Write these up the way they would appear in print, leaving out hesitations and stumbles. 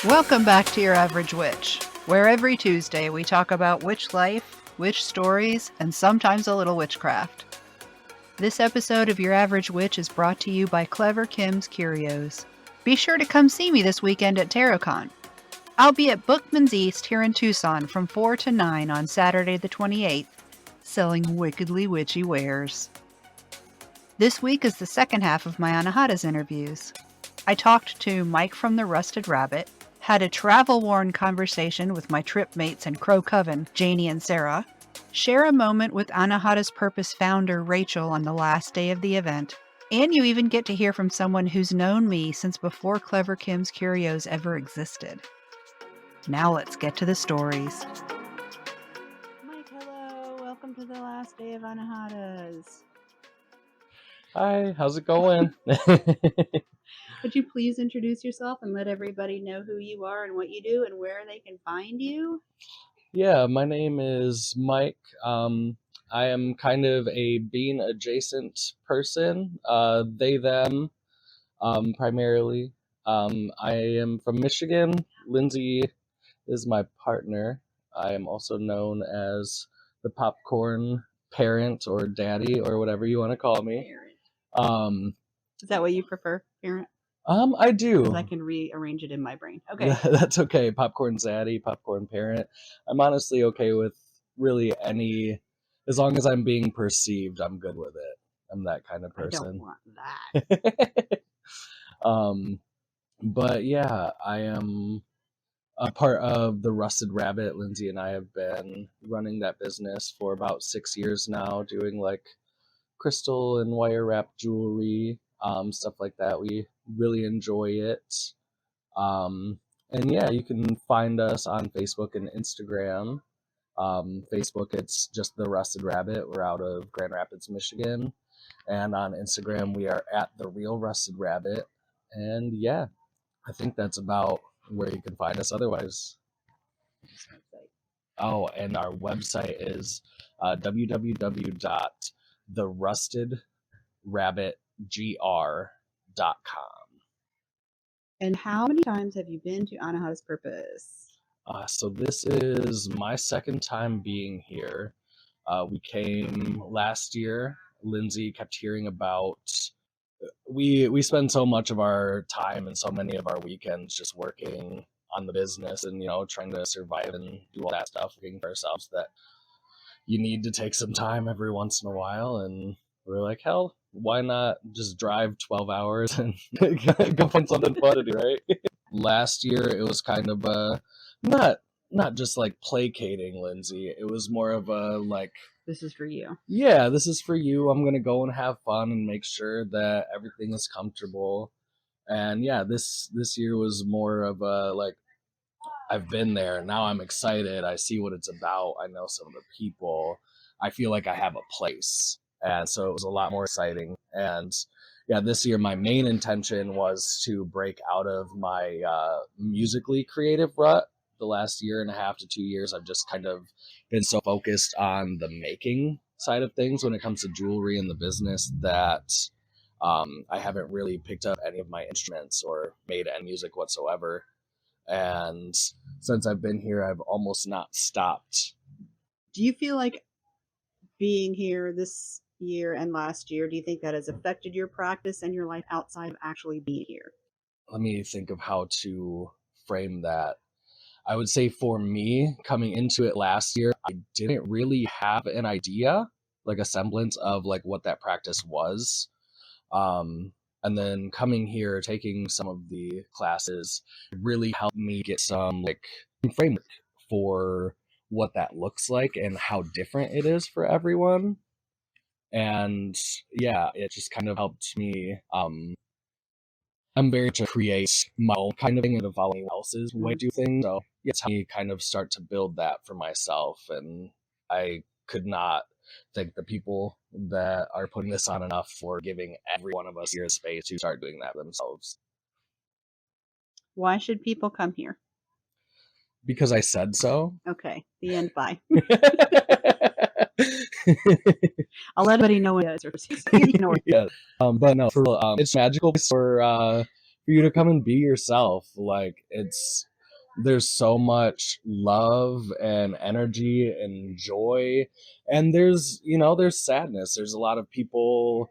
Welcome back to Your Average Witch, where every Tuesday we talk about witch life, witch stories, and sometimes a little witchcraft. This episode of Your Average Witch is brought to you by Clever Kim's Curios. Be sure to come see me this weekend at TarotCon. I'll be at Bookman's East here in Tucson from 4 to 9 on Saturday the 28th, selling wickedly witchy wares. This week is the second half of my Anahata's interviews. I talked to Mike from the Rusted Rabbit, had a travel-worn conversation with my trip mates and Coven, Jayne and Sarah, share a moment with Anahata's Purpose founder Rachel on the last day of the event, and you even get to hear from someone who's known me since before Clever Kim's Curios ever existed. Now let's get to the stories. Mike, hello. Welcome to the last day of Anahata's. Hi, how's it going? Would you please introduce yourself and let everybody know who you are and what you do and where they can find you? Yeah, my name is Mike. I am kind of a being adjacent person, they, them, primarily. I am from Michigan. Lindsay is my partner. I am also known as the popcorn parent or daddy or whatever you want to call me. Parent. Is that what you prefer, parent? I do. Because I can rearrange it in my brain. Okay. That's okay. Popcorn zaddy, popcorn parent. I'm honestly okay with really any, as long as I'm being perceived, I'm good with it. I'm that kind of person. I don't want that. But yeah, I am a part of the Rusted Rabbit. Lindsay and I have been running that business for about 6 years now, doing like crystal and wire wrap jewelry, stuff like that. We really enjoy it. And yeah, you can find us on Facebook and Instagram. Facebook, it's just the Rusted Rabbit. We're out of Grand Rapids, Michigan. And on Instagram, we are at the Real Rusted Rabbit. And yeah, I think that's about where you can find us otherwise. Oh, and our website is www.therustedrabbitgr.com. And how many times have you been to Anahata's Purpose? So this is my second time being here. We came last year. Lindsay kept hearing about. We spend so much of our time and so many of our weekends just working on the business and trying to survive and do all that stuff, working for ourselves, that you need to take some time every once in a while. And we're like, hell, why not just drive 12 hours and go find something fun to do, right? Last year, it was kind of not just like placating Lindsay. It was more of a like, this is for you. Yeah, this is for you. I'm going to go and have fun and make sure that everything is comfortable. And yeah, this year was more of a like, I've been there. Now I'm excited. I see what it's about. I know some of the people. I feel like I have a place. And so it was a lot more exciting. And yeah, this year my main intention was to break out of my musically creative rut. The last year and a half to 2 years, I've just kind of been so focused on the making side of things when it comes to jewelry and the business that I haven't really picked up any of my instruments or made any music whatsoever. And since I've been here, I've almost not stopped. Do you feel like being here this year and last year, do you think that has affected your practice and your life outside of actually being here? Let me think of how to frame that. I would say for me, coming into it last year, I didn't really have an idea, like a semblance of like what that practice was. And then coming here, taking some of the classes really helped me get some like framework for what that looks like and how different it is for everyone. And yeah, it just kind of helped me. I'm very to create my own kind of thing and to follow anyone else's way to do things. So it's how I kind of start to build that for myself. And I could not thank the people that are putting this on enough for giving every one of us here a space to start doing that themselves. Why should people come here? Because I said so. Okay, the end. Bye. I'll let everybody know when it is. You know, Yeah. But no, for real, it's magical for you to come and be yourself. Like there's so much love and energy and joy, and there's sadness. There's a lot of people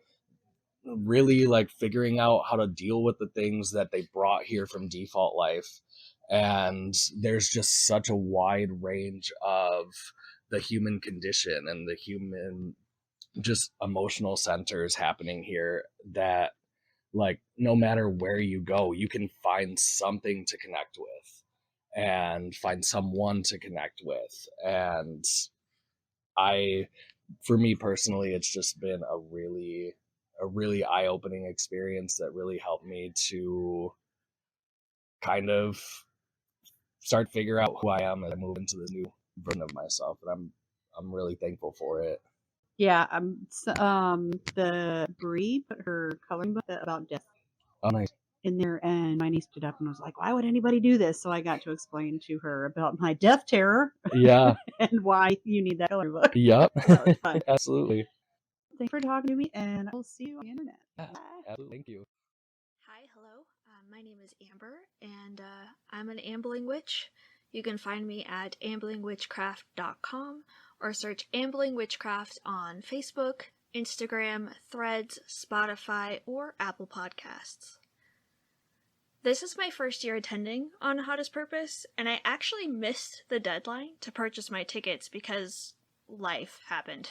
really like figuring out how to deal with the things that they brought here from default life, and there's just such a wide range of the human condition and the human just emotional centers happening here that like no matter where you go you can find something to connect with and find someone to connect with. And I for me personally it's just been a really eye-opening experience that really helped me to kind of start figure out who I am as I move into this new version of myself, and I'm really thankful for it. yeah. The Brie put her coloring book about death Oh nice. in there, and my niece stood up and was like, "Why would anybody do this?" So I got to explain to her about my death terror Yeah. and why you need that coloring book. Yep. That was fun. Absolutely. Thanks for talking to me, and I'll see you on the internet. Yeah, Bye. absolutely. Thank you. Hi, hello. My name is Amber, and I'm an ambling witch. You can find me at amblingwitchcraft.com or search Ambling Witchcraft on Facebook, Instagram, Threads, Spotify, or Apple Podcasts. This is my first year attending Anahata's Purpose, and I actually missed the deadline to purchase my tickets because life happened.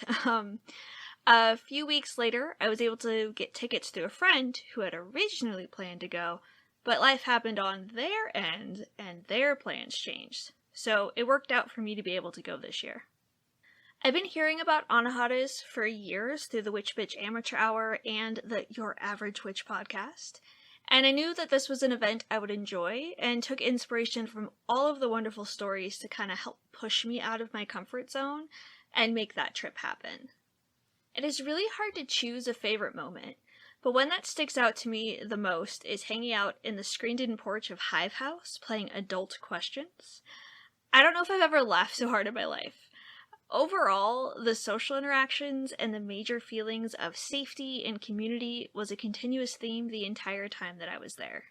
A few weeks later, I was able to get tickets through a friend who had originally planned to go, but life happened on their end and their plans changed. So it worked out for me to be able to go this year. I've been hearing about Anahata's for years through the Witch Bitch Amateur Hour and the Your Average Witch podcast, and I knew that this was an event I would enjoy and took inspiration from all of the wonderful stories to kind of help push me out of my comfort zone and make that trip happen. It is really hard to choose a favorite moment, but one that sticks out to me the most is hanging out in the screened-in porch of Hive House playing adult questions. I don't know if I've ever laughed so hard in my life. Overall, the social interactions and the major feelings of safety and community was a continuous theme the entire time that I was there.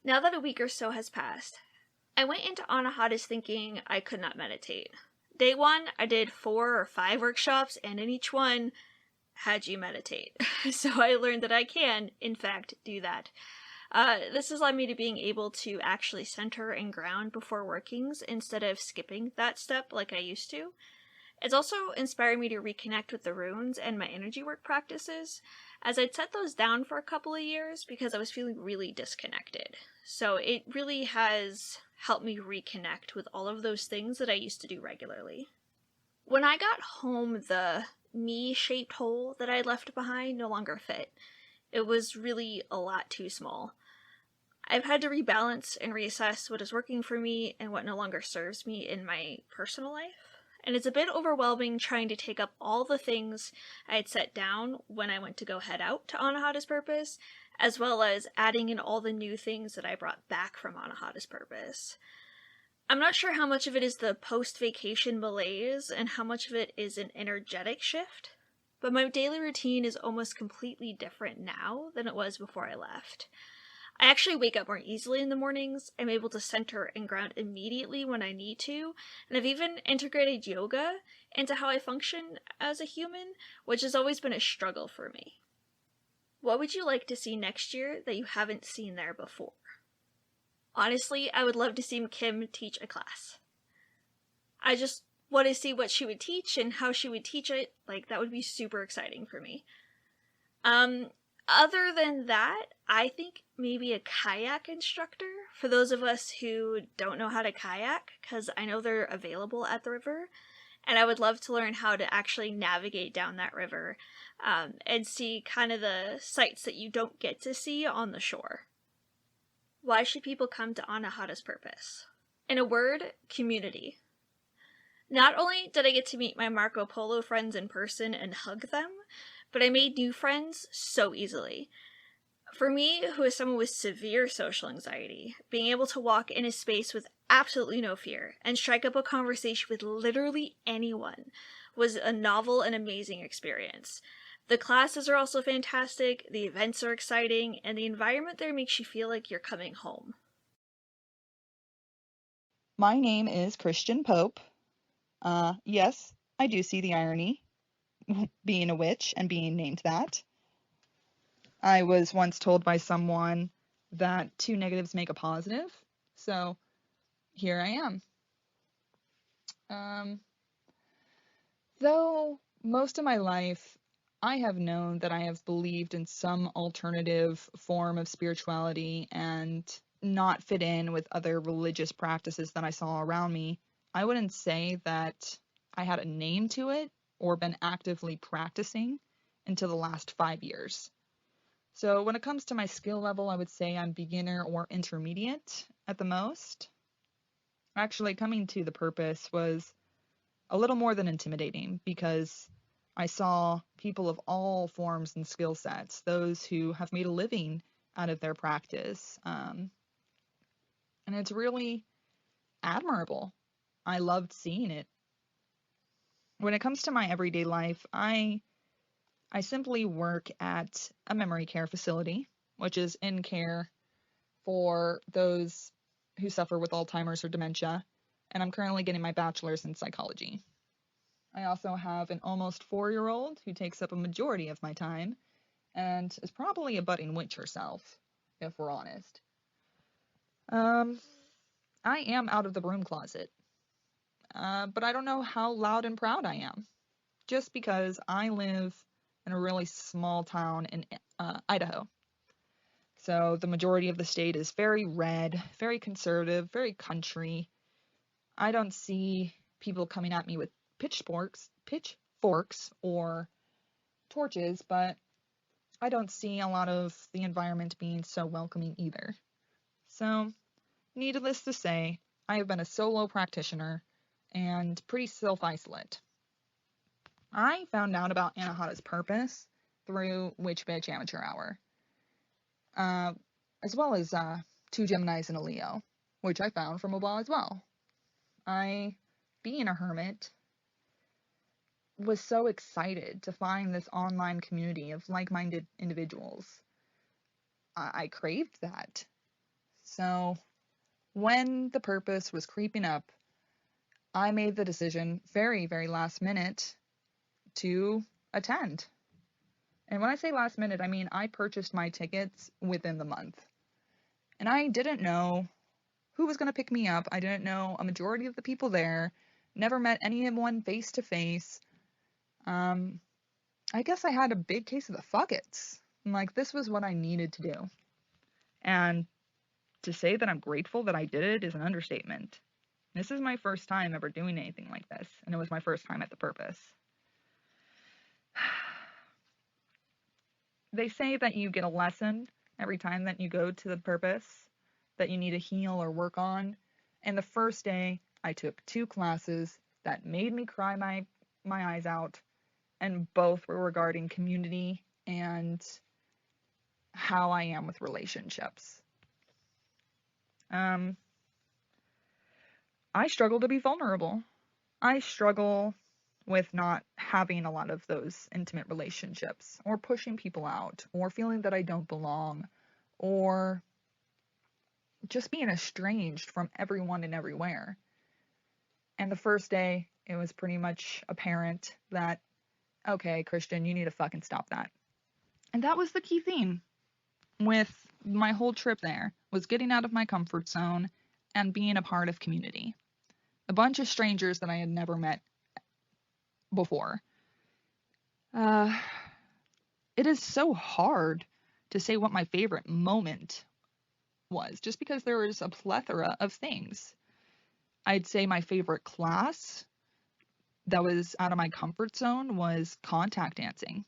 Now that a week or so has passed, I went into Anahata's thinking I could not meditate. Day one, I did 4 or 5 workshops, and in each one, had you meditate. So I learned that I can, in fact, do that. This has led me to being able to actually center and ground before workings instead of skipping that step like I used to. It's also inspired me to reconnect with the runes and my energy work practices, as I'd set those down for a couple of years because I was feeling really disconnected. So it really has helped me reconnect with all of those things that I used to do regularly. When I got home, the me-shaped hole that I left behind no longer fit. It was really a lot too small. I've had to rebalance and reassess what is working for me and what no longer serves me in my personal life. And it's a bit overwhelming trying to take up all the things I had set down when I went to go head out to Anahata's Purpose, as well as adding in all the new things that I brought back from Anahata's Purpose. I'm not sure how much of it is the post-vacation malaise and how much of it is an energetic shift, but my daily routine is almost completely different now than it was before I left. I actually wake up more easily in the mornings, I'm able to center and ground immediately when I need to, and I've even integrated yoga into how I function as a human, which has always been a struggle for me. What would you like to see next year that you haven't seen there before? Honestly, I would love to see Kim teach a class. I just want to see what she would teach and how she would teach it. Like, that would be super exciting for me. Other than that, I think maybe a kayak instructor for those of us who don't know how to kayak, because I know they're available at the river, and I would love to learn how to actually navigate down that river and see kind of the sights that you don't get to see on the shore. Why should people come to Anahata's Purpose? In a word, community. Not only did I get to meet my Marco Polo friends in person and hug them, but I made new friends so easily. For me, who is someone with severe social anxiety, being able to walk in a space with absolutely no fear and strike up a conversation with literally anyone was a novel and amazing experience. The classes are also fantastic, the events are exciting, and the environment there makes you feel like you're coming home. My name is Christian Pope. Yes, I do see the irony, being a witch and being named that. I was once told by someone that two negatives make a positive, so here I am. Um, though most of my life I have known that I have believed in some alternative form of spirituality and not fit in with other religious practices that I saw around me, I wouldn't say that I had a name to it or been actively practicing until the last 5 years. So when it comes to my skill level, I would say I'm beginner or intermediate at the most. Actually, coming to the purpose was a little more than intimidating because I saw people of all forms and skill sets, those who have made a living out of their practice. And it's really admirable. I loved seeing it. When it comes to my everyday life, I simply work at a memory care facility, which is in care for those who suffer with Alzheimer's or dementia, and I'm currently getting my bachelor's in psychology. I also have an almost 4-year-old who takes up a majority of my time and is probably a budding witch herself, if we're honest. I am out of the broom closet, but I don't know how loud and proud I am, just because I live in a really small town in Idaho. So the majority of the state is very red, very conservative, very country. I don't see people coming at me with pitchforks or torches, but I don't see a lot of the environment being so welcoming either. So, needless to say, I have been a solo practitioner and pretty self-isolate. I found out about Anahata's purpose through Witch Bitch Amateur Hour, uh, as well as two Geminis and a Leo, which I found from a while as well. I, being a hermit, was so excited to find this online community of like-minded individuals. I craved that. So when the purpose was creeping up, I made the decision very, very last minute to attend. And when I say last minute, I mean I purchased my tickets within the month. And I didn't know who was going to pick me up. I didn't know a majority of the people there. Never met anyone face to face. I guess I had a big case of the fuckets. Like, this was what I needed to do. And to say that I'm grateful that I did it is an understatement. This is my first time ever doing anything like this, and it was my first time at the purpose. They say that you get a lesson every time that you go to the purpose that you need to heal or work on. And the first day, I took 2 classes that made me cry my eyes out, and both were regarding community and how I am with relationships. I struggle to be vulnerable. I struggle with not having a lot of those intimate relationships, or pushing people out, or feeling that I don't belong, or just being estranged from everyone and everywhere. And the first day, it was pretty much apparent that, okay, Christian, you need to fucking stop that. And that was the key theme with my whole trip there, was getting out of my comfort zone and being a part of community. A bunch of strangers that I had never met before. It is so hard to say what my favorite moment was, just because there was a plethora of things. I'd say my favorite class that was out of my comfort zone was contact dancing,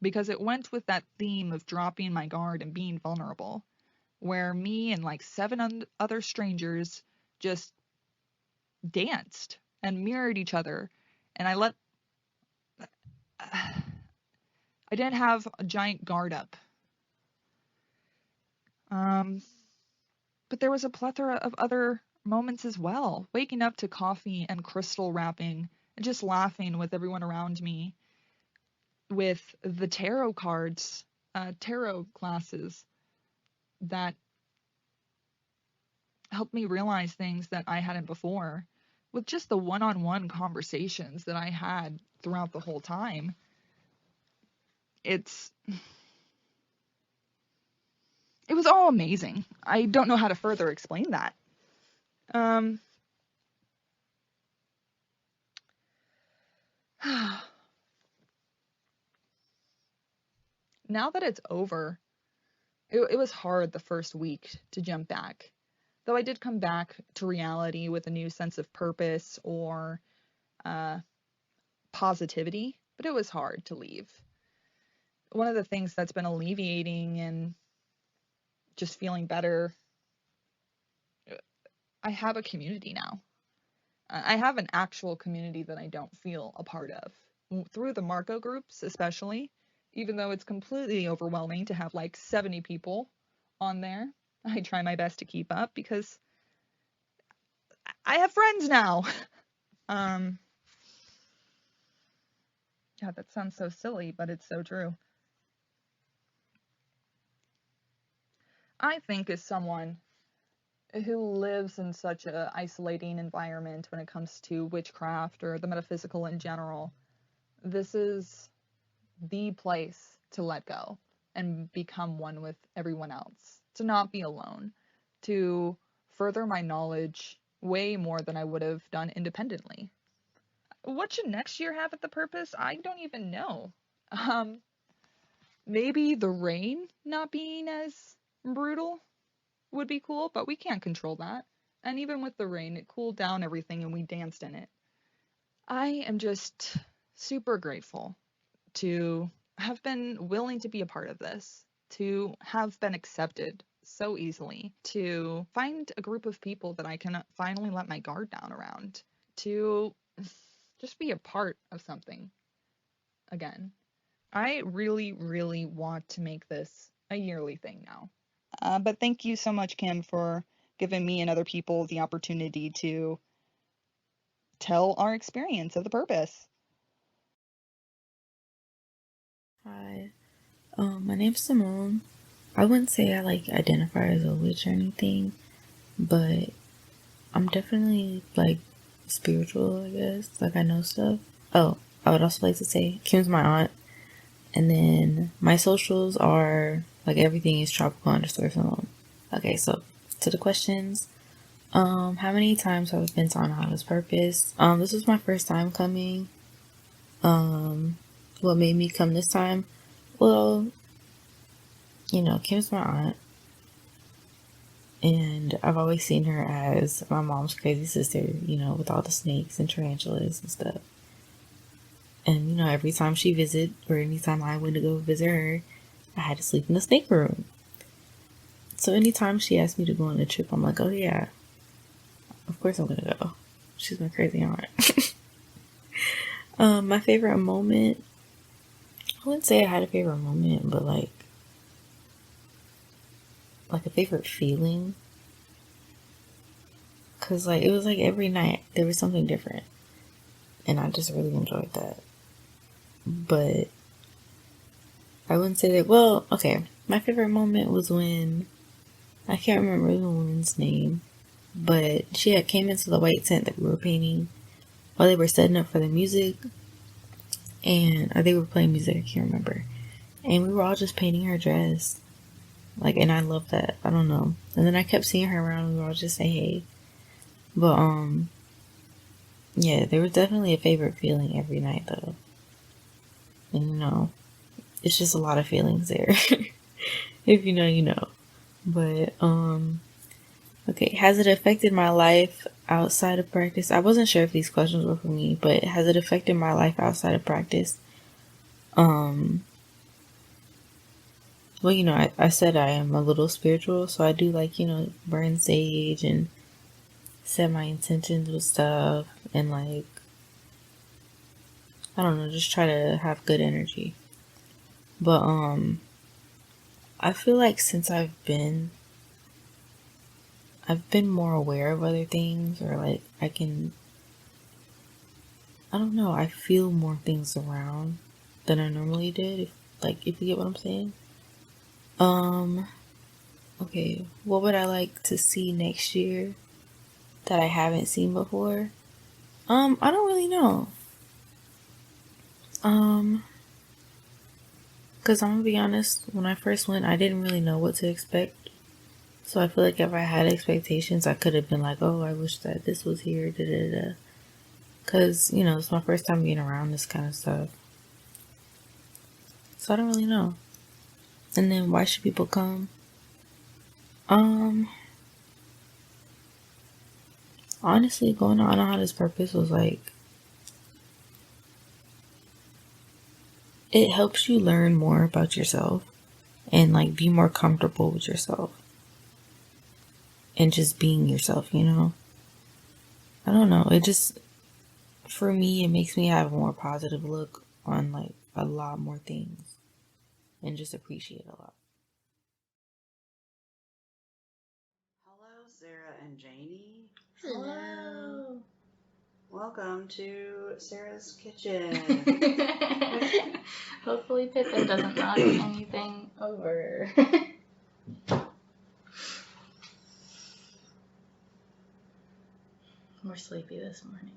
because it went with that theme of dropping my guard and being vulnerable, where me and like 7 other strangers just danced and mirrored each other, and I didn't have a giant guard up. But there was a plethora of other moments as well. Waking up to coffee and crystal wrapping just laughing with everyone around me with the tarot cards, tarot classes that helped me realize things that I hadn't before, with just the one-on-one conversations that I had throughout the whole time. It was all amazing. I don't know how to further explain that. Now that it's over, it was hard the first week to jump back. Though I did come back to reality with a new sense of purpose or positivity, but it was hard to leave. One of the things that's been alleviating and just feeling better, I have a community now. I have an actual community that I don't feel a part of. Through the Marco groups, especially, even though it's completely overwhelming to have like 70 people on there, I try my best to keep up because I have friends now. Yeah, that sounds so silly, but it's so true. I think as someone who lives in such an isolating environment when it comes to witchcraft or the metaphysical in general, this is the place to let go and become one with everyone else, to not be alone, to further my knowledge way more than I would have done independently. What should next year have at the purpose? I don't even know. Maybe the rain not being as brutal would be cool, but we can't control that. And even with the rain, it cooled down everything and we danced in it. I am just super grateful to have been willing to be a part of this, to have been accepted so easily, to find a group of people that I can finally let my guard down around, to just be a part of something again. I really, really want to make this a yearly thing now. But thank you so much, Kim, for giving me and other people the opportunity to tell our experience of the purpose. Hi, my name's Simone. I wouldn't say I identify as a witch or anything, but I'm definitely spiritual, I guess. I know stuff. Oh, I would also like to say Kim's my aunt, and then my socials are everything is tropical_. Okay, so to the questions. How many times have I been to Anahata's purpose? This was my first time coming. What made me come this time? Well, Kim's my aunt, and I've always seen her as my mom's crazy sister, with all the snakes and tarantulas and stuff. And, every time she visited, or anytime I went to go visit her, I had to sleep in the snake room. So anytime she asked me to go on a trip, I'm like, oh yeah, of course I'm gonna go. She's my crazy aunt. My favorite moment, I wouldn't say I had a favorite moment, but a favorite feeling. Cause it was every night there was something different. And I just really enjoyed that. But I wouldn't say that, well, okay. My favorite moment was when, I can't remember the woman's name, but she had came into the white tent that we were painting while they were setting up for the music. And or they were playing music, I can't remember. And we were all just painting her dress. And I love that. I don't know. And then I kept seeing her around and we were all just saying hey. But, yeah, there was definitely a favorite feeling every night, though. And, it's just a lot of feelings there. If you know, you know. But, okay, has it affected my life outside of practice? I wasn't sure if these questions were for me, but has it affected my life outside of practice? Well, I said I am a little spiritual, so I do burn sage and set my intentions with stuff and I don't know, just try to have good energy. But I feel like since I've been more aware of other things, or I can I don't know, I feel more things around than I normally did, if you get what I'm saying. Okay, what would I like to see next year that I haven't seen before? I don't really know. Because I'm gonna be honest, when I first went, I didn't really know what to expect. So I feel like if I had expectations, I could have been like, oh, I wish that this was here, da da da. Because, it's my first time being around this kind of stuff. So I don't really know. And then why should people come? Honestly, going to Anahata's purpose was like, it helps you learn more about yourself and like be more comfortable with yourself and just being yourself, I don't know. It just, for me, it makes me have a more positive look on like a lot more things and just appreciate a lot. Hello, Sarah and Jayne. Hello. Welcome to Sarah's kitchen. Hopefully Pippin doesn't knock anything over. We're sleepy this morning.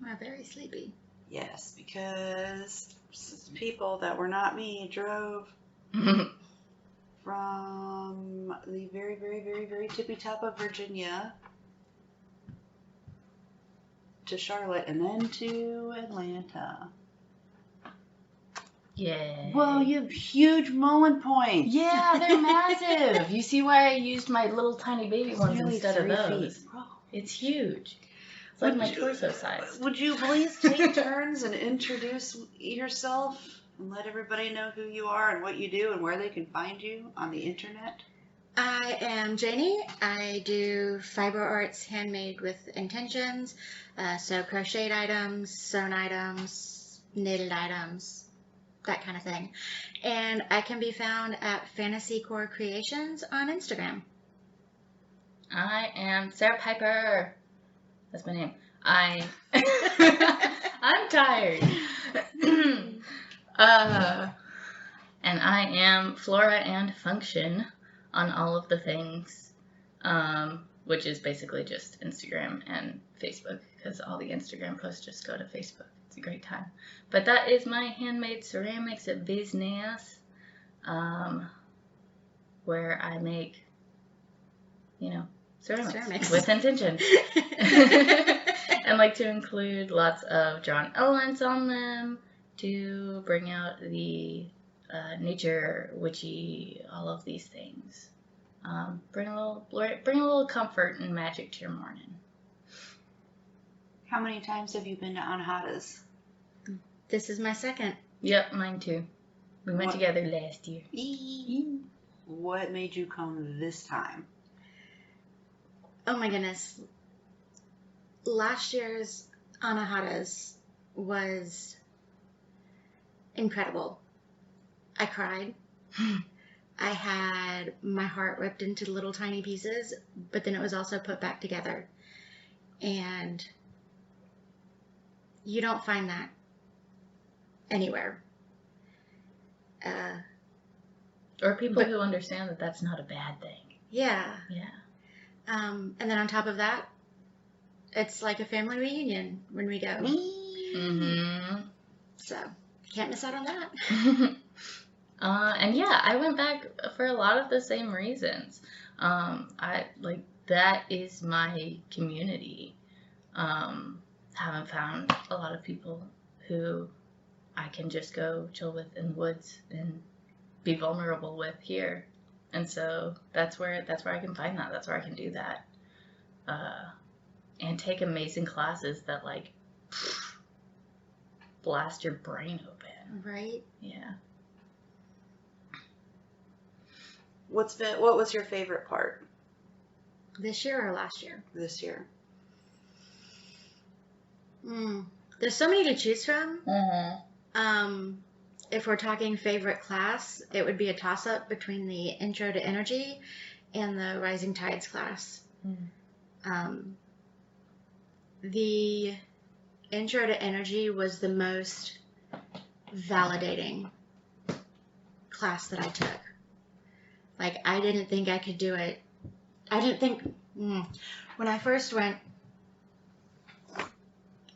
We're very sleepy. Yes, because people that were not me drove from the very, very, very, very tippy top of Virginia to Charlotte and then to Atlanta. Yeah. Whoa, you have huge mowing points. Yeah, they're massive. You see why I used my little tiny baby ones Nearly instead of 3 those. feet. Whoa. It's huge. It's like my torso size. Would you please take turns and introduce yourself and let everybody know who you are and what you do and where they can find you on the internet? I am Jayne. I do fiber arts handmade with intentions, so crocheted items, sewn items, knitted items, that kind of thing. And I can be found at Fantasy Core Creations on Instagram. I am Sarah Piper. That's my name. I'm tired. And I am Flora and Function on all of the things, which is basically just Instagram and Facebook, because all the Instagram posts just go to Facebook. It's a great time. But that is my handmade ceramics business, where I make, ceramics with intention. And like to include lots of drawn elements on them to bring out the nature, witchy, all of these things. Bring a little comfort and magic to your morning. How many times have you been to Anahata's? This is my second. Yep, mine too. We went together last year. What made you come this time? Oh my goodness. Last year's Anahata's was incredible. I cried. I had my heart ripped into little tiny pieces, but then it was also put back together. And you don't find that anywhere. Or people who understand that that's not a bad thing. Yeah. Yeah. And then on top of that, it's like a family reunion when we go. Mm-hmm. So, can't miss out on that. And yeah, I went back for a lot of the same reasons. That is my community. Haven't found a lot of people who I can just go chill with in the woods and be vulnerable with here. And so that's where I can find that. That's where I can do that. And take amazing classes that blast your brain open. Right? Yeah. What was your favorite part This year or last year? this year? There's so many to choose from. Mm-hmm. If we're talking favorite class, it would be a toss-up between the Intro to Energy and the Rising Tides class. The Intro to Energy was the most validating class that I took. Like, I didn't think I could do it. I didn't think, when I first went,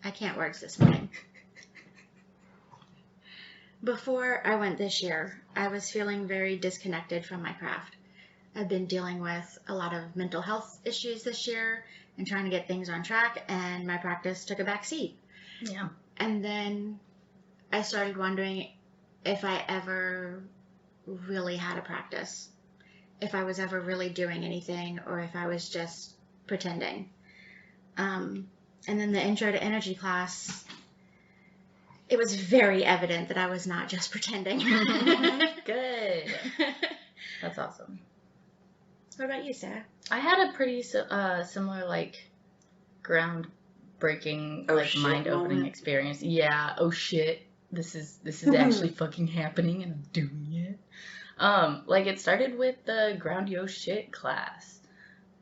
I can't words this morning. Before I went this year, I was feeling very disconnected from my craft. I've been dealing with a lot of mental health issues this year and trying to get things on track, and my practice took a back seat. Yeah. And then I started wondering if I ever really had a practice, if I was ever really doing anything, or if I was just pretending. And then the Intro to Energy class, it was very evident that I was not just pretending. Good. That's awesome. What about you, Sarah? I had a pretty similar, like, groundbreaking, Oh, like, shit mind-opening moment. experience. Yeah, oh shit, this is actually fucking happening and I'm doing it. Like, it started with the Ground Yo Shit class.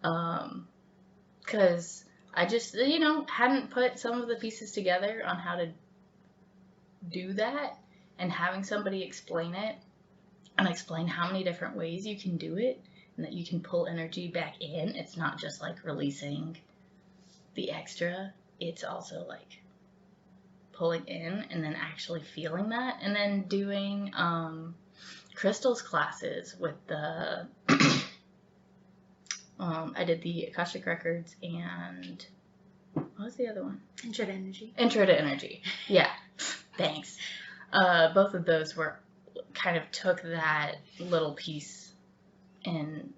'Cause I just, hadn't put some of the pieces together on how to do that, and having somebody explain it and explain how many different ways you can do it and that you can pull energy back in. It's not just like releasing the extra, it's also like pulling in and then actually feeling that. And then doing crystals classes with the I did the Akashic Records and what was the other one? Intro to Energy. Intro to Energy. Yeah. Thanks. Both of those were kind of took that little piece and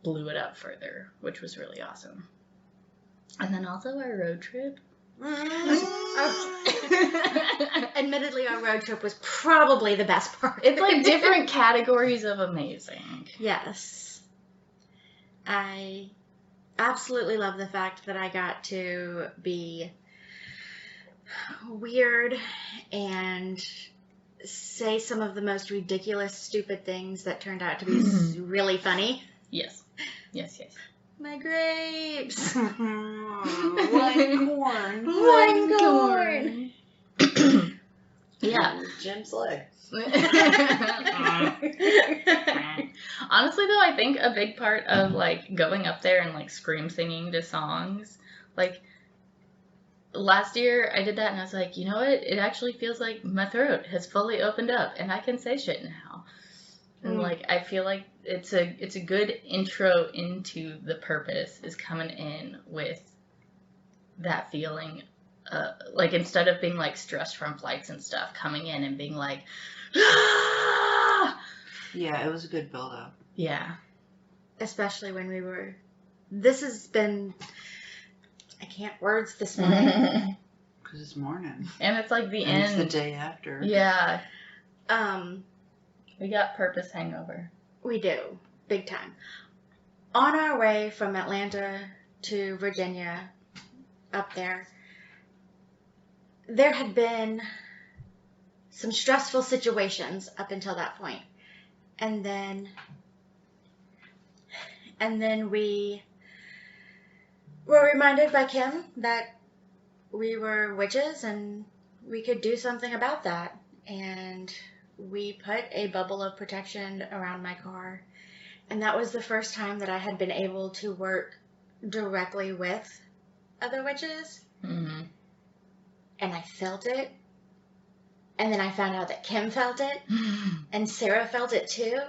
blew it up further, which was really awesome. And then also our road trip. Admittedly, our road trip was probably the best part. It's like different categories of amazing. Yes. I absolutely love the fact that I got to be weird and say some of the most ridiculous, stupid things that turned out to be really funny. Yes. Yes, yes. My grapes. One corn. One corn. Yeah. Jim's leg. Honestly, though, I think a big part of, like, going up there and, like, scream singing to songs, like, last year I did that and I was like, you know what? It actually feels like my throat has fully opened up and I can say shit now. And, like, I feel like it's a good intro into the purpose is coming in with that feeling. Like, instead of being, like, stressed from flights and stuff, coming in and being like, ah! Yeah, it was a good build-up. Yeah. Especially when we were... This has been... I can't words this morning. Because it's morning. And it's like the And end. it's the day after. Yeah. We We got purpose hangover. We do. Big time. On our way from Atlanta to Virginia, up there, there had been some stressful situations up until that point. And then we were reminded by Kim that we were witches and we could do something about that. And we put a bubble of protection around my car. And that was the first time that I had been able to work directly with other witches. Mm-hmm. And I felt it. And then I found out that Kim felt it. And Sarah felt it too.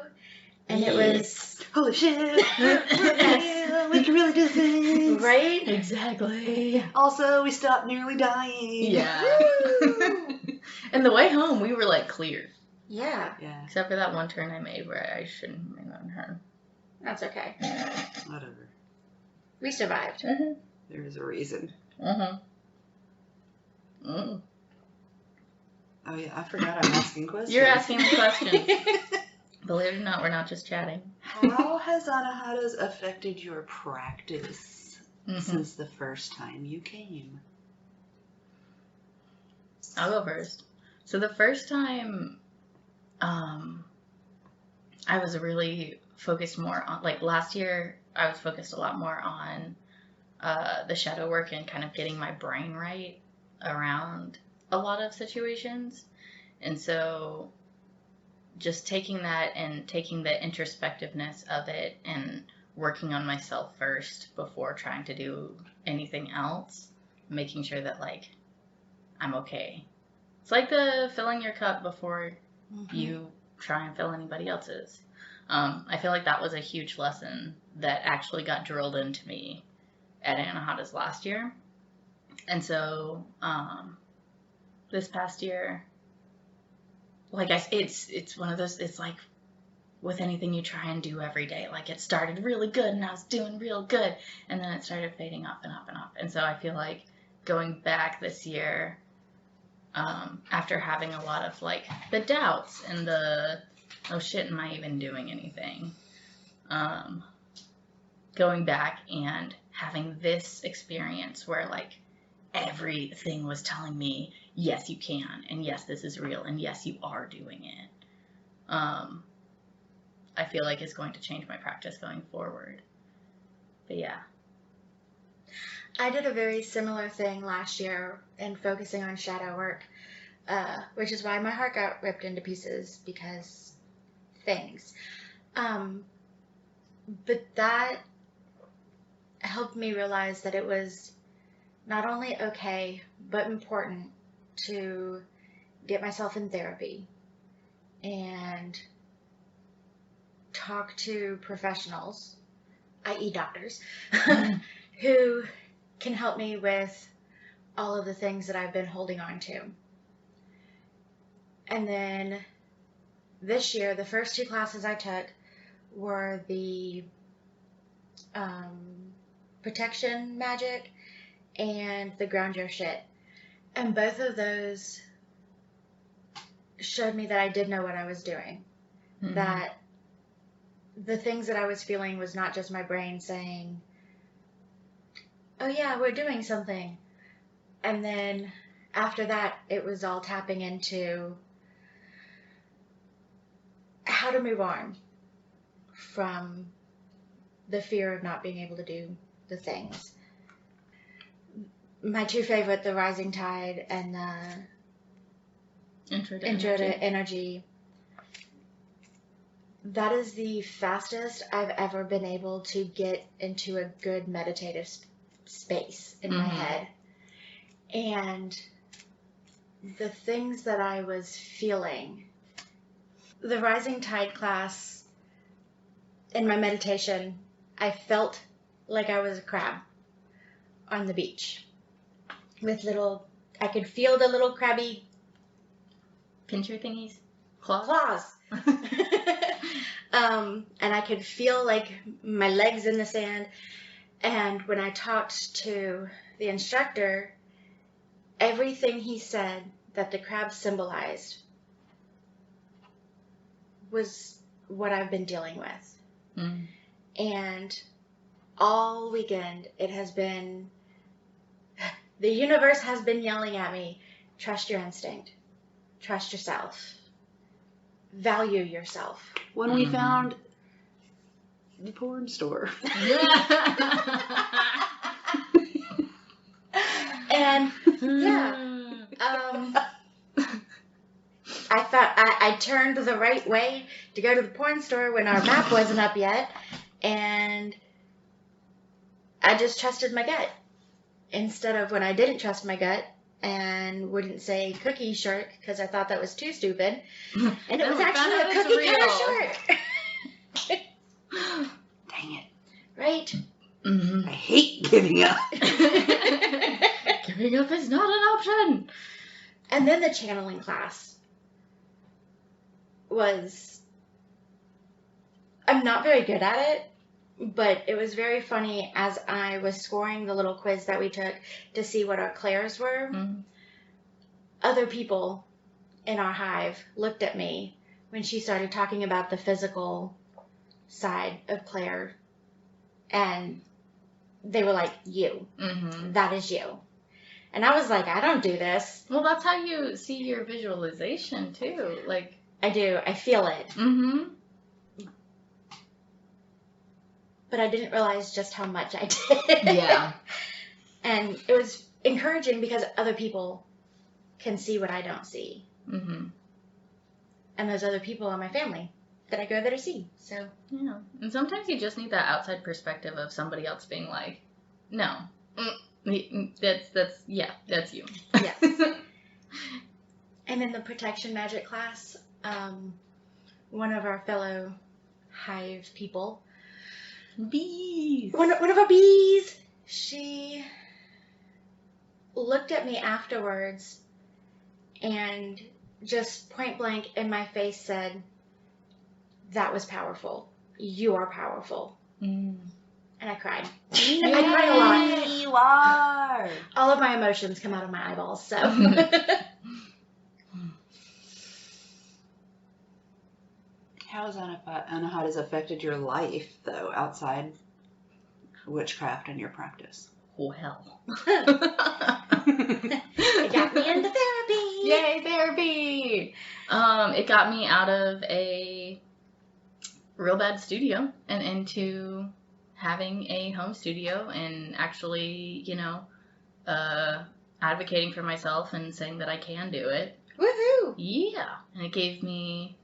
And it was... Holy shit! We can really do things! Right? Exactly. Also, we stopped nearly dying. Yeah. And the way home, we were, like, clear. Yeah. Yeah, Except for that one turn I made where I shouldn't have made that turn. That's okay. whatever. We survived. Mm-hmm. There is a reason. Mm-hmm. Mm. Oh yeah, I forgot I'm asking questions. You're asking the questions. Believe it or not, we're not just chatting. How has Anahatas affected your practice Mm-hmm. since the first time you came? I'll go first. So the first time, I was really focused more on, like, last year, I was focused a lot more on the shadow work and kind of getting my brain right around a lot of situations. And so just taking that and taking the introspectiveness of it and working on myself first before trying to do anything else, making sure that, like, I'm okay. It's like the filling your cup before you try and fill anybody else's. I feel like that was a huge lesson that actually got drilled into me at Anahata's last year. And so this past year, like, it's one of those, it's like with anything you try and do every day. Like, it started really good and I was doing real good, and then it started fading off and off and off. And so I feel like going back this year, after having a lot of, like, the doubts and the, oh shit, am I even doing anything? Going back and having this experience where, like, everything was telling me, yes, you can, and yes, this is real, and yes, you are doing it. I feel like it's going to change my practice going forward. But yeah. I did a very similar thing last year in focusing on shadow work, which is why my heart got ripped into pieces, because things. But that helped me realize that it was not only okay, but important to get myself in therapy and talk to professionals, i.e. doctors, who can help me with all of the things that I've been holding on to. And then this year, the first 2 classes I took were the protection magic and the ground your shit. And both of those showed me that I did know what I was doing. Mm-hmm. That the things that I was feeling was not just my brain saying, oh yeah, we're doing something. And then after that, it was all tapping into how to move on from the fear of not being able to do the things. My 2 favorite, the Rising Tide and the Intro to Energy. That is the fastest I've ever been able to get into a good meditative space in my head. And the things that I was feeling, the Rising Tide class, in my meditation, I felt like I was a crab on the beach with I could feel the little crabby pincher thingies, claws. And I could feel, like, my legs in the sand. And when I talked to the instructor, everything he said that the crab symbolized was what I've been dealing with. Mm. And all weekend, it has been, the universe has been yelling at me, trust your instinct, trust yourself, value yourself. When we found the porn store. And yeah, I thought I turned the right way to go to the porn store when our map wasn't up yet, and I just trusted my gut instead of when I didn't trust my gut and wouldn't say cookie shark because I thought that was too stupid, and it was actually a cookie cutter shark. Dang it! Right? Mm-hmm. I hate giving up. Giving up is not an option. And then the channeling class was, I'm not very good at it, but it was very funny as I was scoring the little quiz that we took to see what our clairs were. Mm-hmm. Other people in our hive looked at me when she started talking about the physical side of Claire, and they were like, you. Mm-hmm. That is you. And I was like, I don't do this. Well, that's how you see your visualization, too. Like, I do. I feel it. Mm-hmm. But I didn't realize just how much I did. Yeah. And it encouraging because other people can see what I don't see. Mm-hmm. And those other people are my family that I go there to see. So Yeah. And sometimes you just need that outside perspective of somebody else being like, no, that's you. yes. And in the protection magic class, one of our fellow hive people, Bees. one of our bees, she looked at me afterwards and just point blank in my face said, "That was powerful. You are powerful." Mm. And I cried. I cried a lot. You are. All of my emotions come out of my eyeballs, so. How has Anahata's affected your life, though, outside witchcraft and your practice? Well. It got me into therapy. Yay, therapy! It got me out of a real bad studio and into having a home studio and actually, advocating for myself and saying that I can do it. Woohoo! Yeah. And it gave me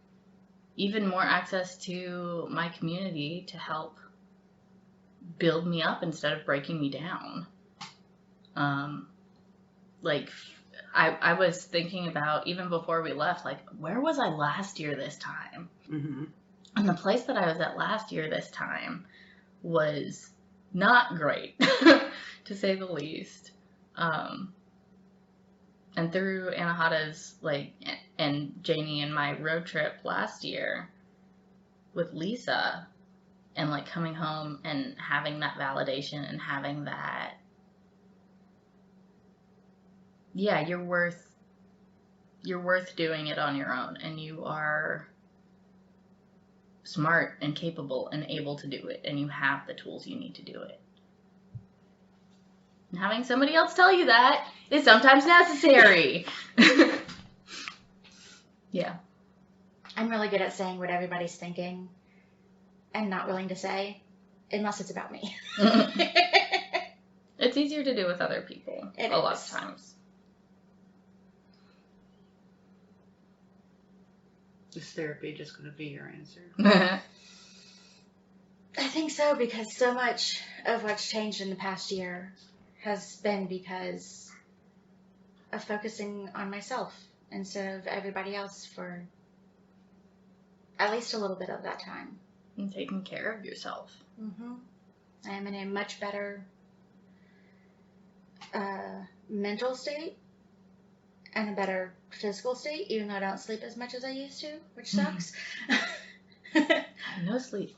even more access to my community to help build me up instead of breaking me down. I was thinking about, even before we left, like, where was I last year this time? Mm-hmm. And the place that I was at last year this time was not great, to say the least. And through Anahata's, and Jayne and my road trip last year with Lisa, and, coming home and having that validation and having that, yeah, you're worth doing it on your own, and you are smart and capable and able to do it, and you have the tools you need to do it. And having somebody else tell you that is sometimes necessary. Yeah. I'm really good at saying what everybody's thinking and not willing to say, unless it's about me. It's easier to do with other people a lot of times. Is therapy just going to be your answer? I think so, because so much of what's changed in the past year has been because of focusing on myself instead of everybody else for at least a little bit of that time. And taking care of yourself. Mm-hmm. I am in a much better mental state and a better physical state, even though I don't sleep as much as I used to, which sucks. No sleep.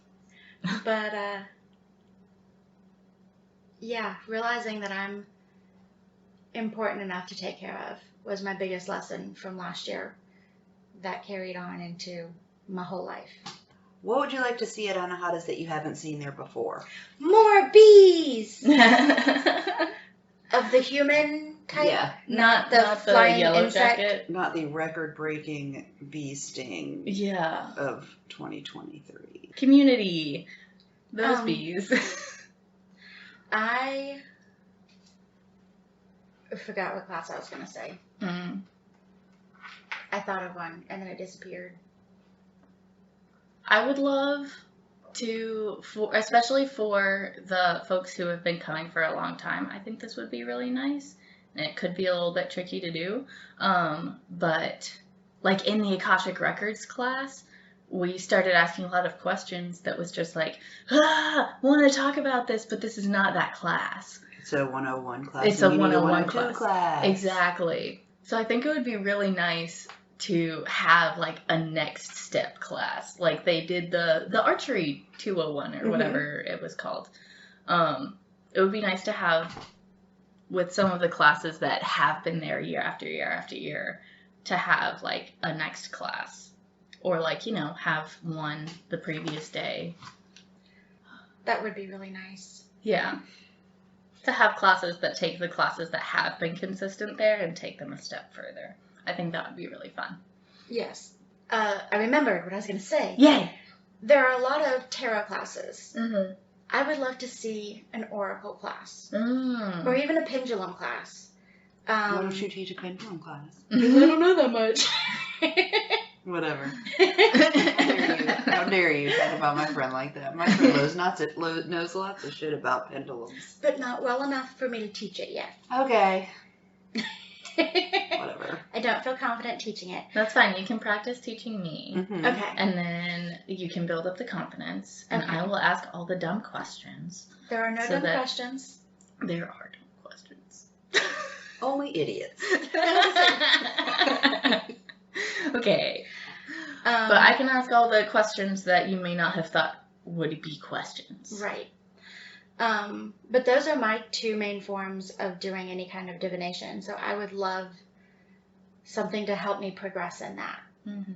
But, yeah, realizing that I'm important enough to take care of was my biggest lesson from last year that carried on into my whole life. What would you like to see at Anahata's that you haven't seen there before? More bees! Of the human type? Yeah. Not the flying yellow insect. jacket. Not the record-breaking bee sting Yeah. of 2023. Community. Those bees. I forgot what class I was going to say. Mm. I thought of one, and then it disappeared. I would love to, especially for the folks who have been coming for a long time, I think this would be really nice. And it could be a little bit tricky to do. But in the Akashic Records class, we started asking a lot of questions that was just like, want to talk about this, but this is not that class. It's a 101 class. It's a 101 class. Exactly. So I think it would be really nice to have a next step class. Like they did the archery 201 or whatever it was called. It would be nice to have, with some of the classes that have been there year after year after year, to have a next class. Or have one the previous day. That would be really nice. Yeah. To have classes that take the classes that have been consistent there and take them a step further. I think that would be really fun. Yes. I remembered what I was going to say. Yay! There are a lot of tarot classes. Mm-hmm. I would love to see an oracle class. Mm. Or even a pendulum class. Why don't you teach a pendulum class? Because I don't know that much. Whatever. How dare you talk about my friend like that? My friend knows lots of shit about pendulums. But not well enough for me to teach it yet. Okay. Whatever. I don't feel confident teaching it. That's fine. You can practice teaching me. Mm-hmm. Okay. And then you can build up the confidence. And Okay. I will ask all the dumb questions. There are no So dumb that- questions. There are dumb questions. Only idiots. Okay. But I can ask all the questions that you may not have thought would be questions. Right. But those are my two main forms of doing any kind of divination. So I would love something to help me progress in that. Mm-hmm.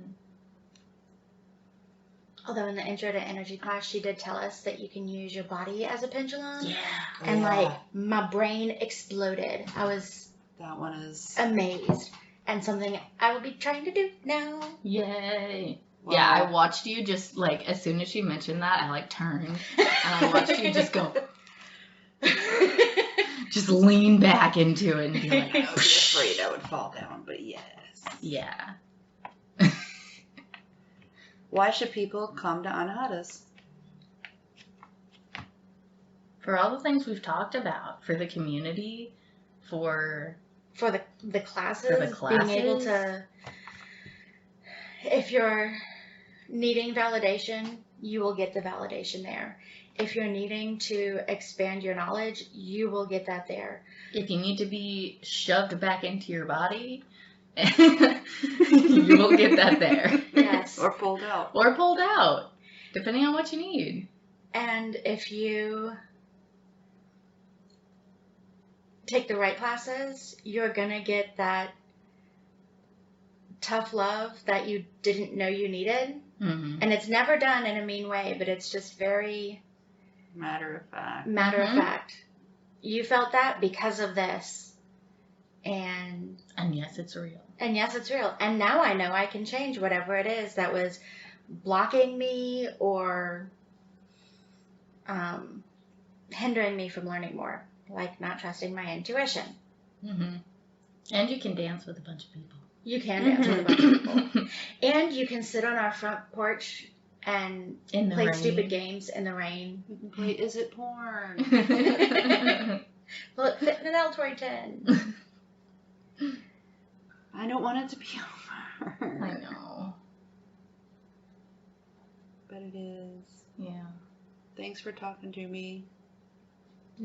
Although in the intro to energy class, she did tell us that you can use your body as a pendulum. Yeah. And like my brain exploded. I was That one is. amazed. And something I will be trying to do now. Yay. Wow. Yeah, I watched you just, like, as soon as she mentioned that, I, like, turned. And I watched you just go, just lean back into it and be like, I was afraid I would fall down, but yes. yeah. Why should people come to Anahata's? For all the things we've talked about, for the community, for the classes, For the being able classes. to, if you're needing validation, you will get the validation there. If you're needing to expand your knowledge, you will get that there. if you need to be shoved back into your body, you will get that there. Yes. Or pulled out. Or pulled out, depending on what you need. And if you take the right classes, you're going to get that tough love that you didn't know you needed. Mm-hmm. And it's never done in a mean way, but it's just very Matter of fact. matter Mhm. of fact. You felt that because of this. And yes, it's real. yes, it's real. And now I know I can change whatever it is that was blocking me or hindering me from learning more. Like not trusting my intuition. Mm-hmm. And you can dance with a bunch of people. You can dance with a bunch of people. And you can sit on our front porch and In the play rain. stupid games in the rain. You can play Is It Porn? Well, it fit in an Altoid 10. I don't want it to be over. I know. But it is. Yeah. Thanks for talking to me.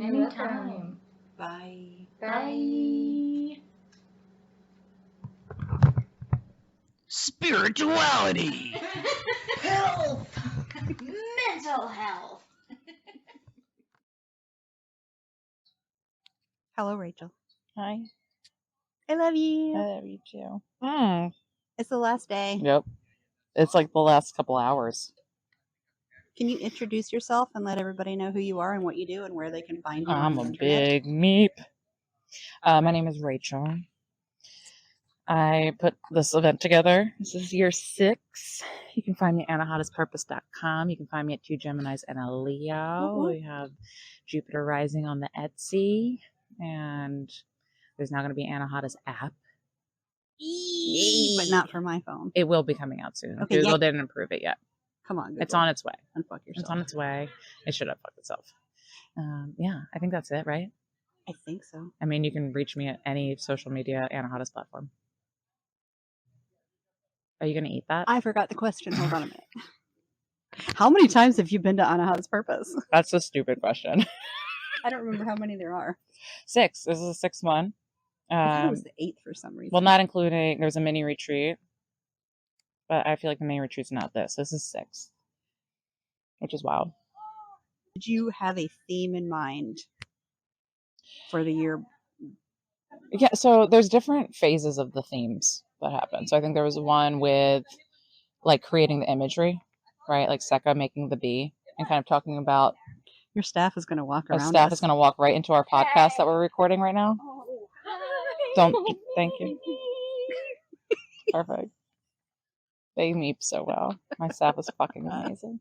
Anytime. Bye. Bye. Spirituality! Health! Mental health! Hello, Rachel. Hi. I love I you. love you too. It's the last day. Yep. It's like the last couple hours. Can you introduce yourself and let everybody know who you are and what you do and where they can find you? I'm on a the internet? big meep. My name is Rachel. I put this event together. This is year 6. You can find me at anahataspurpose.com. You can find me at 2 Geminis and a Leo. Woo-hoo. We have Jupiter rising on the Etsy. And there's now going to be Anahata's app. But not for my phone. It will be coming out soon. Okay, Google yeah. didn't approve it yet. Come on, Google. It's on its way. Unfuck yourself. It's on its way. It should have fucked itself. Yeah, I think that's it, right? I think so. I mean, you can reach me at any social media Anahata's platform. Are you going to eat that? I forgot the question. Hold on a minute. How many times have you been to Anahata's Purpose? That's a stupid question. I don't remember how many there are. 6. This is the 6th one. I thought it was the 8th for some reason. Well, not including, there's a mini retreat. But I feel like the mini retreat's not this. This is 6th. Which is wild. Did you have a theme in mind for the year? Yeah, so there's different phases of the themes that happen. So I think there was one with like creating the imagery, right? Like Seka making the bee and kind of talking about Your staff is going to walk our around staff us. is going to walk right into our podcast that we're recording right now. Don't, thank you. Perfect. They meep so well. My staff is fucking amazing.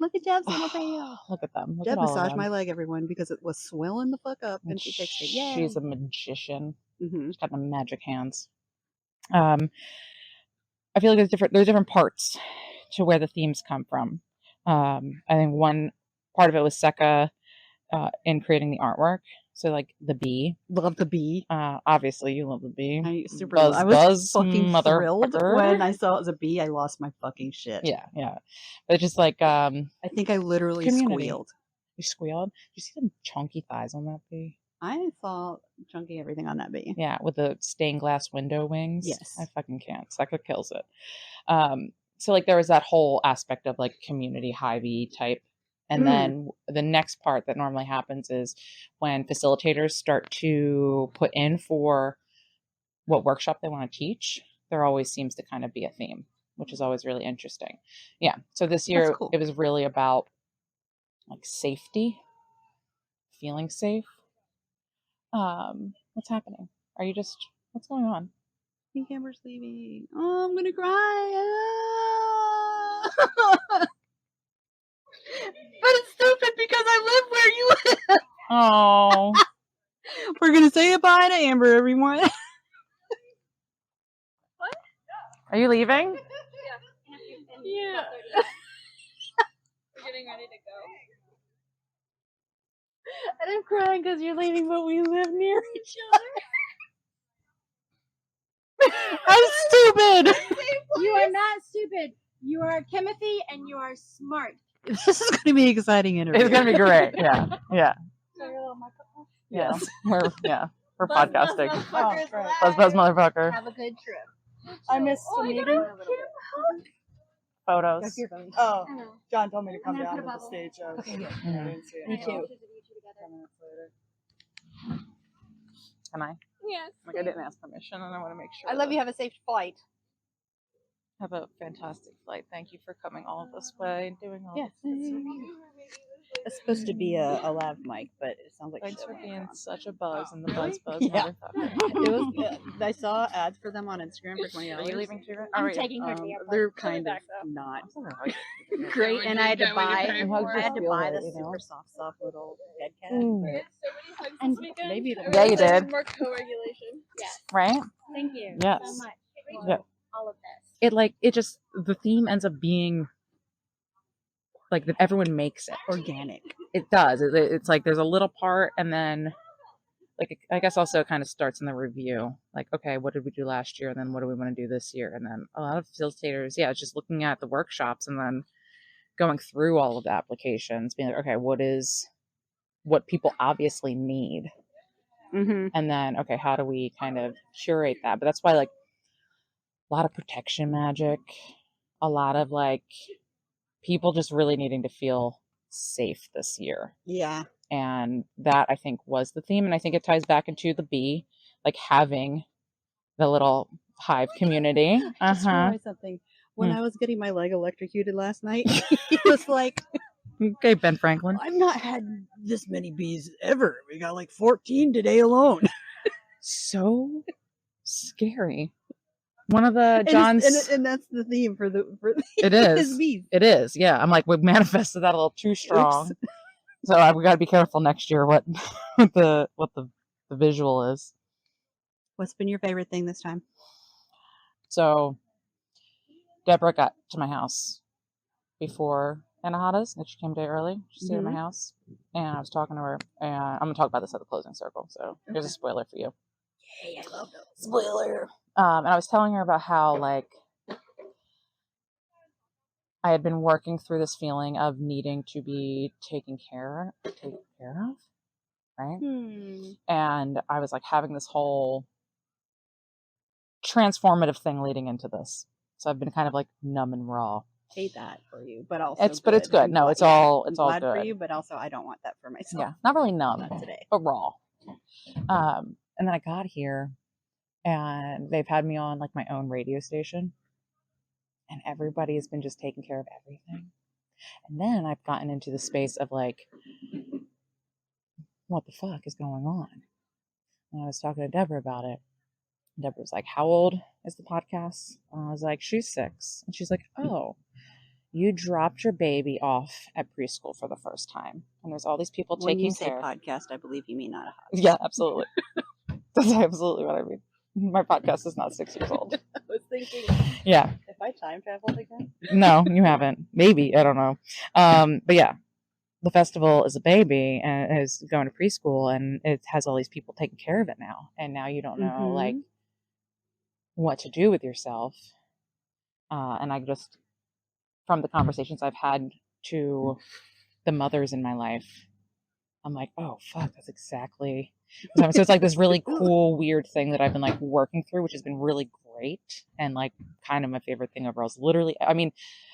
Look at Deb's little tail. Look at them. Look Deb at all of massaged them. my leg, everyone, because it was swelling the fuck up, and she fixed it. Yay. She's a magician. Mm-hmm. She's got the magic hands. I feel like there's different parts to where the themes come from. I think one part of it was Seka in creating the artwork. So like the bee. Love the bee. Obviously you love the bee. I was fucking thrilled when I saw it was a bee. I lost my fucking shit. Yeah. But it's just like I think I literally community. squealed. You squealed? Did you see the chunky thighs on that bee? I saw chunky everything on that bee. Yeah, with the stained glass window wings. Yes. I fucking can't. Seka kills it. So like there was that whole aspect of like community hivey type. And then the next part that normally happens is when facilitators start to put in for what workshop they want to teach, there always seems to kind of be a theme, which is always really interesting. Yeah. So this year cool. It was really about like safety, feeling safe. What's happening? What's going on? I think Amber's leaving. Oh, I'm gonna cry. But it's stupid because I live where you live. Oh. We're gonna say goodbye to Amber, everyone. What? Are you leaving? Yeah. We're getting ready to go. And I'm crying because you're leaving, but we live near each other. I'm stupid. You are not stupid. You are Timothy, and you are smart. This is going to be an exciting interview. It's going to be great. Yeah. Yes. We're podcasting. Buzz, Buzz motherfucker. Have a good trip. I missed the meeting. Photos. Oh, I know. John told me to come I'm gonna down put to a the bubble. stage. Okay, good. I didn't see it. Me too. 10 minutes later. Can I? Yes. Like I didn't ask permission, and I want to make sure. I love you. Have a safe flight. Have a fantastic flight. Thank you for coming all this way and doing all Yes. this. It's supposed to be a lav mic, but it sounds like Thanks shit for when being it's on. such a buzz and the buzz Yeah. motherfucker. It was. I saw ads for them on Instagram for $20. Are you leaving too? I'm taking her to the airport. They're She'll be kind of back, though. not Great, great, and I had to That way you buy. pay for I had to it. buy the You know? super soft little head cat. Mm. But So many hugs And this weekend. maybe it'll- Yeah, you did. More co-regulation. Yes. Right? Thank you Yes. so much for Yeah. all of this. The theme ends up being like that everyone makes it. organic. It does. It's like there's a little part, and then like I guess also it kind of starts in the review. Like, okay, what did we do last year, and then what do we want to do this year? And then a lot of facilitators, yeah, it's just looking at the workshops and then going through all of the applications, being like, okay, what people obviously need, Mm-hmm. and then okay, how do we kind of curate that? But that's why like a lot of protection magic, a lot of like people just really needing to feel safe this year. Yeah. And that I think was the theme. And I think it ties back into the bee, like having the little hive community. Just realized something. When I was getting my leg electrocuted last night, he was like, Okay, Ben Franklin. I've not had this many bees ever. We got like 14 today alone. So scary. One of the John's. And that's the theme for It is. his bees. It is. Yeah. I'm like, we manifested that a little too strong. So we got to be careful next year what the visual is. What's been your favorite thing this time? So Deborah got to my house before Anahata's, and she came a day early. She stayed at my house, and I was talking to her, and I'm going to talk about this at the closing circle, so here's a spoiler for you. Hey, I love those. Spoiler! And I was telling her about how, like, I had been working through this feeling of needing to be taken care of, right? And I was, like, having this whole transformative thing leading into this. So I've been kind of, like, numb and raw. Hate that for you, but also It's good. I'm No, glad- it's all glad good for you, but also I don't want that for myself. Yeah, not really numb, Not today. but raw. And then I got here, and they've had me on like my own radio station, and everybody has been just taking care of everything. And then I've gotten into the space of like, what the fuck is going on? And I was talking to Deborah about it. Deborah was like, how old is the podcast? And I was like, she's 6. And she's like, oh. You dropped your baby off at preschool for the first time, and there's all these people When taking you say care. podcast, I believe you mean Anahata. Yeah, absolutely. That's absolutely what I mean. My podcast is not 6 years old. I was thinking, Yeah. if I time traveled again? No, you haven't. Maybe. I don't know. But yeah, the festival is a baby and is going to preschool, and it has all these people taking care of it now. And now you don't know, like, what to do with yourself. And I just, from the conversations I've had to the mothers in my life, I'm like, oh, fuck, that's exactly. So it's like this really cool, weird thing that I've been like working through, which has been really great. And like kind of my favorite thing overall is literally, I mean,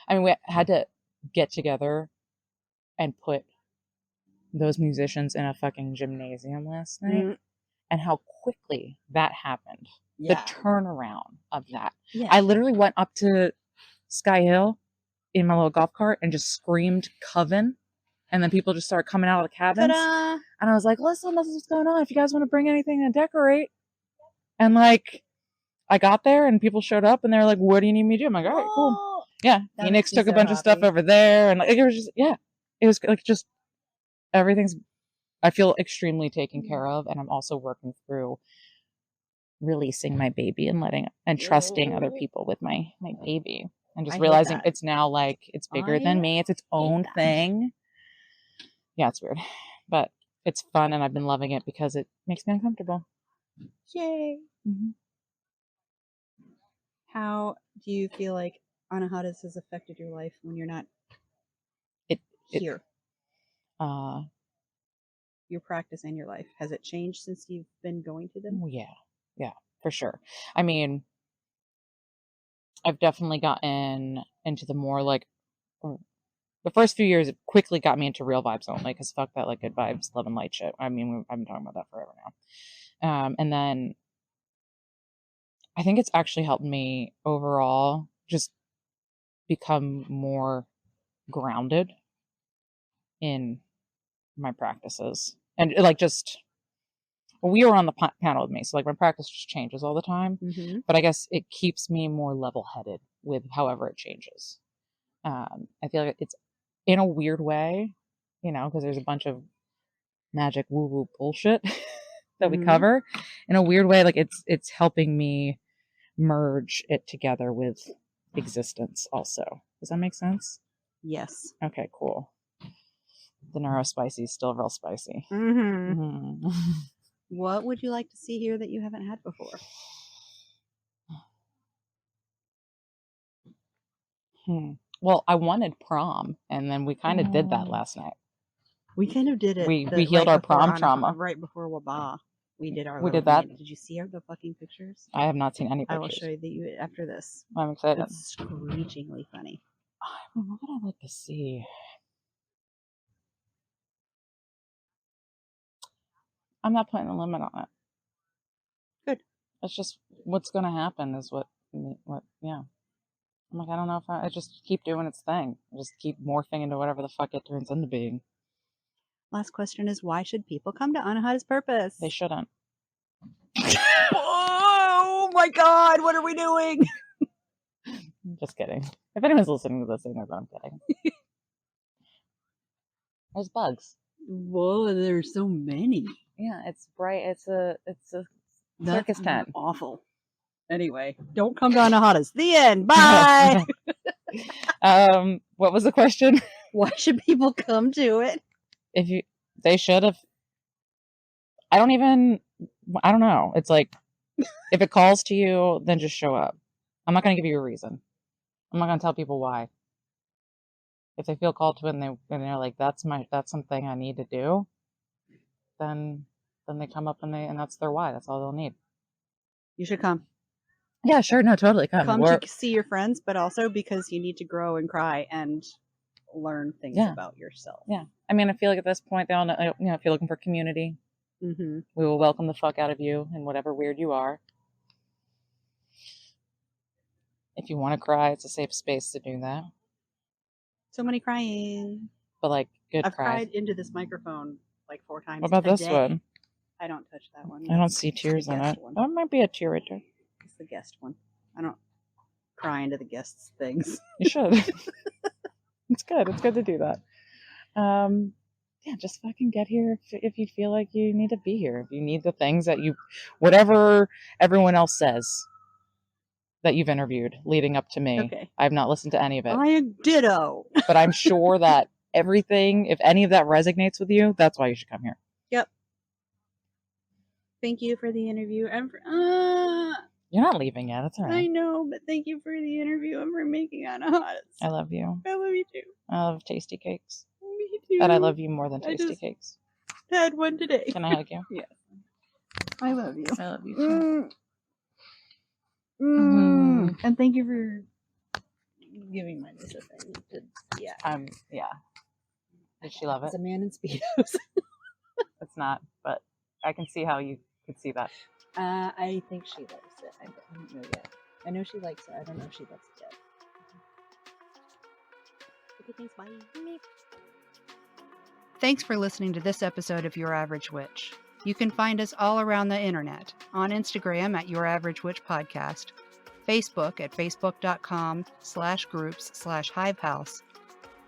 we had to get together and put those musicians in a fucking gymnasium last night, and how quickly that happened. Yeah. The turnaround of that. Yeah. I literally went up to Sky Hill in my little golf cart and just screamed Coven, and then people just started coming out of the cabins. Ta-da! And I was like, listen, this is what's going on. If you guys want to bring anything to decorate. And like, I got there and people showed up and they were like, what do you need me to do? I'm like, all right, cool. Yeah. That Phoenix makes me took a so bunch of stuff happy. over there. And like, it was just, yeah. It was like just, everything's, I feel extremely taken care of. And I'm also working through releasing my baby and letting, and trusting other people with my baby. And just realizing it's now like, it's bigger than me. It's its own thing. Yeah, it's weird. But it's fun and I've been loving it because it makes me uncomfortable. Yay. Mm-hmm. How do you feel like Anahata's has affected your life when you're not here? Your practice and your life. Has it changed since you've been going to them? Yeah, for sure. I mean, I've definitely gotten into the more like, the first few years, it quickly got me into real vibes only, because fuck that like good vibes, love and light shit. I mean, I've been talking about that forever now. And then I think it's actually helped me overall just become more grounded in my practices. And like just, we were on the panel with me, so like my practice just changes all the time. But I guess it keeps me more level-headed with however it changes. I feel like it's in a weird way, you know, because there's a bunch of magic woo-woo bullshit that we cover. In a weird way, like it's helping me merge it together with existence also. Does that make sense? Yes. Okay, cool. The neurospicy is still real spicy. What would you like to see here that you haven't had before? Well, I wanted prom, and then we kind of did that last night. We kind of did it. We healed our prom trauma. Right before Wabah. We did our We did little that. Did you see the fucking pictures? I have not seen any pictures. I will show you after this. I'm excited. It's screechingly funny. What would I like to see? I'm not putting a limit on it. Good. It's just what's going to happen is what, yeah. I'm like, I don't know if I just keep doing its thing. I just keep morphing into whatever the fuck it turns into being. Last question is, why should people come to Anahata's Purpose? They shouldn't. Oh my God, what are we doing? Just kidding. If anyone's listening to this, they know that I'm kidding. There's bugs. Whoa, there's so many. Yeah, it's bright. It's a circus tent. Awful. Anyway, don't come to Anahata's. The end. Bye. What was the question? Why should people come to it? They should have. I don't know. It's like, if it calls to you, then just show up. I'm not going to give you a reason. I'm not going to tell people why. If they feel called to it and they're like, that's something I need to do, then they come up and that's their why. That's all they'll need. You should come. Yeah, sure. No, totally. Come to see your friends, but also because you need to grow and cry and learn things about yourself. Yeah. I mean, I feel like at this point, they all know, you know, if you're looking for community, we will welcome the fuck out of you and whatever weird you are. If you want to cry, it's a safe space to do that. So many crying. But like, good I've cries. cried into this microphone like 4 times. What about this one? I don't touch that one. I don't see tears in it. That might be a tear right there. It's the guest one. I don't cry into the guests' things. You should. It's good. It's good to do that. Yeah, just fucking get here if you feel like you need to be here. If you need the things that whatever everyone else says that you've interviewed leading up to me. Okay. I've not listened to any of it. I ditto. But I'm sure that everything, if any of that resonates with you, that's why you should come here. Yep. Thank you for the interview and for, You're not leaving yet. That's all I right. know, but thank you for the interview and for making Anahata. I love you. I love you too. I love tasty cakes. Me too. But I love you more than tasty just cakes. had one today. Can I hug you? Yes. I love you. I love you too. And thank you for giving my niece a thing. Yeah. Yeah. Did she love it? It's a man in Speedos. It's not, but I can see how you could see that. I think she likes it. I don't know yet. I know she likes it. I don't know if she loves it yet. Okay, thanks. Bye. Thanks for listening to this episode of Your Average Witch. You can find us all around the internet, on Instagram at Your Average Witch Podcast, Facebook at facebook.com/groups/hivehouse,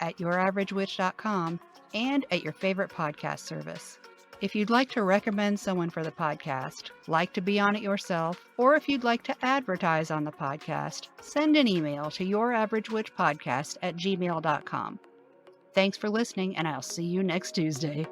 at youraveragewitch.com, and at your favorite podcast service. If you'd like to recommend someone for the podcast, like to be on it yourself, or if you'd like to advertise on the podcast, send an email to youraveragewitchpodcast@gmail.com. Thanks for listening, and I'll see you next Tuesday.